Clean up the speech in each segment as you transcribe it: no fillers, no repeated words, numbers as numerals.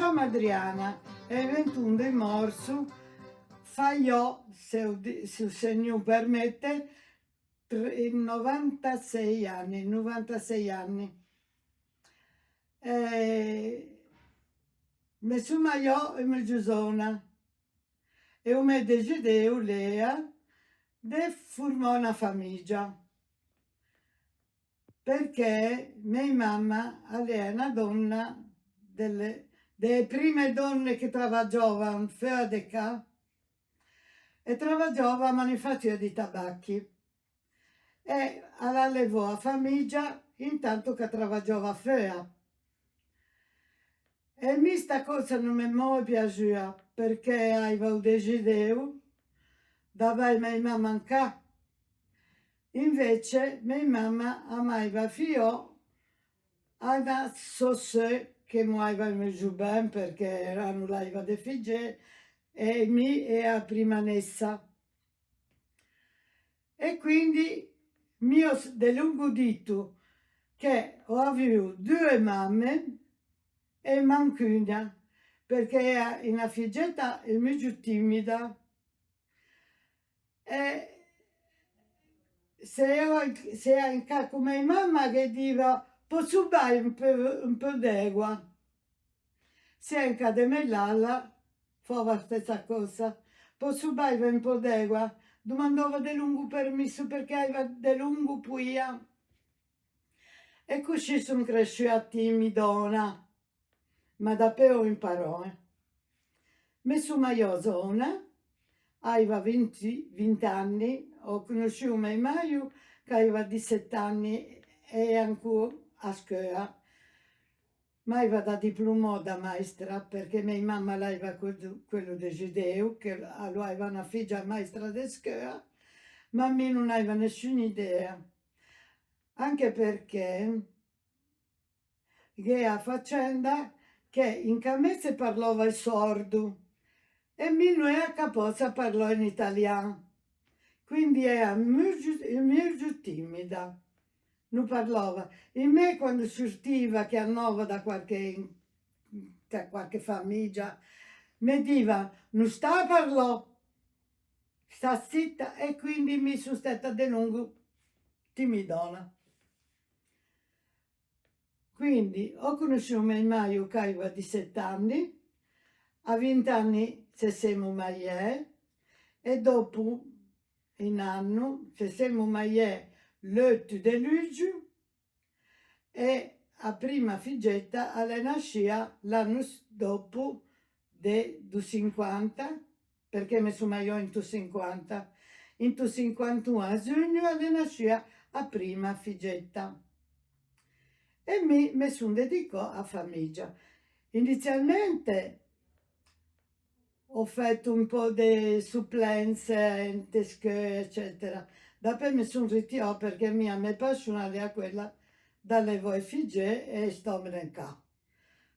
chiamo Adriana e 21 di marzo farò, se il Signore permette, 96 anni, 96 anni. Mi sono io e mi giusona e ho mi deciso Lea di formare una famiglia perché mia mamma è una donna delle prime donne che lavoravano fuori di qua e lavoravano a manifattura di tabacchi e allevò a famiglia intanto che lavorava fuori. E a me sta cosa non mi è mai piaciuta perché avevo deciso di avere mia mamma in casa. Invece mia mamma amava figlio a una sosse che mi aveva giù bene perché non l'aveva di figli e mi è a prima nessa. E quindi mio de lungo dito che ho avuto due mamme e manco una perché era una figlietta molto timida e se era in casa con mia mamma che diceva posso bere un po' d'acqua, se era in casa di mia lalla faceva la stessa cosa, posso bere un po' d'acqua, domandava di lungo permesso perché aveva di lungo puia e così sono cresciuta timidona, ma da ho imparato. Mi sono maiosona, aveva 20 anni, ho conosciuto mio marito che aveva 17 anni e ancora a scuola. Ma aveva da diploma da maestra perché mia mamma aveva quello desiderio che aveva una figlia maestra di scuola, ma a me non aveva nessuna idea. Anche perché è a faccenda che in Camese parlava il sordo e me non era capace a parlare in italiano, quindi era molto timida, non parlava. E me quando sortiva che andava da qualche famiglia, mi diceva non sta a parlare, sta zitta e quindi mi sono stata di lungo timidona. Quindi ho conosciuto mio marito che aveva 17 anni, a 20 anni ci siamo mariati e dopo un anno ci siamo mariati l'8 di luglio e a prima figlietta è nascita l'anno dopo del 50, perché mi sono mariata in 50. In 51 a giugno è nascita la prima figlietta. E mi sono dedicato a famiglia. Inizialmente ho fatto un po' di supplenze in scuole, eccetera. Dopo mi sono ritirata perché mia passione era quella di allevare figli e stare in casa.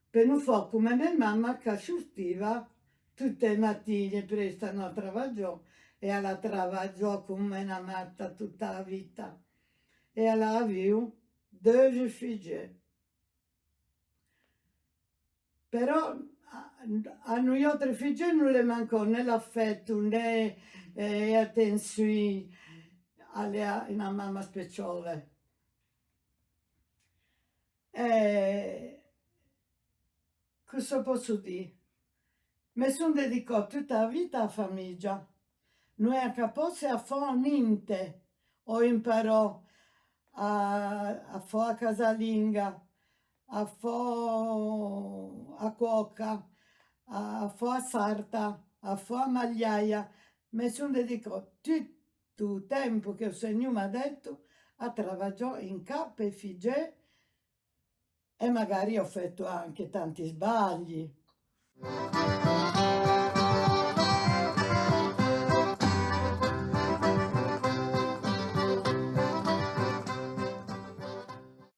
Per non fare come mia mamma che sortiva tutte le mattine presto a lavorare e alla lavorare come una matta tutta la vita. E alla avevo 2 figli. Però a noi altri figli non le mancò né l'affetto né attenzioni a una mamma speciale. Cosa posso dire? Mi sono dedicata tutta la vita alla famiglia. Non è capace a fare niente. Ho imparato a fare casalinga, a fare a cuoca, a fare sarta, a fare magliaia. Mi sono dedicato tutto il tempo che il Signore mi ha detto a lavorare in capo e figli e magari ho fatto anche tanti sbagli.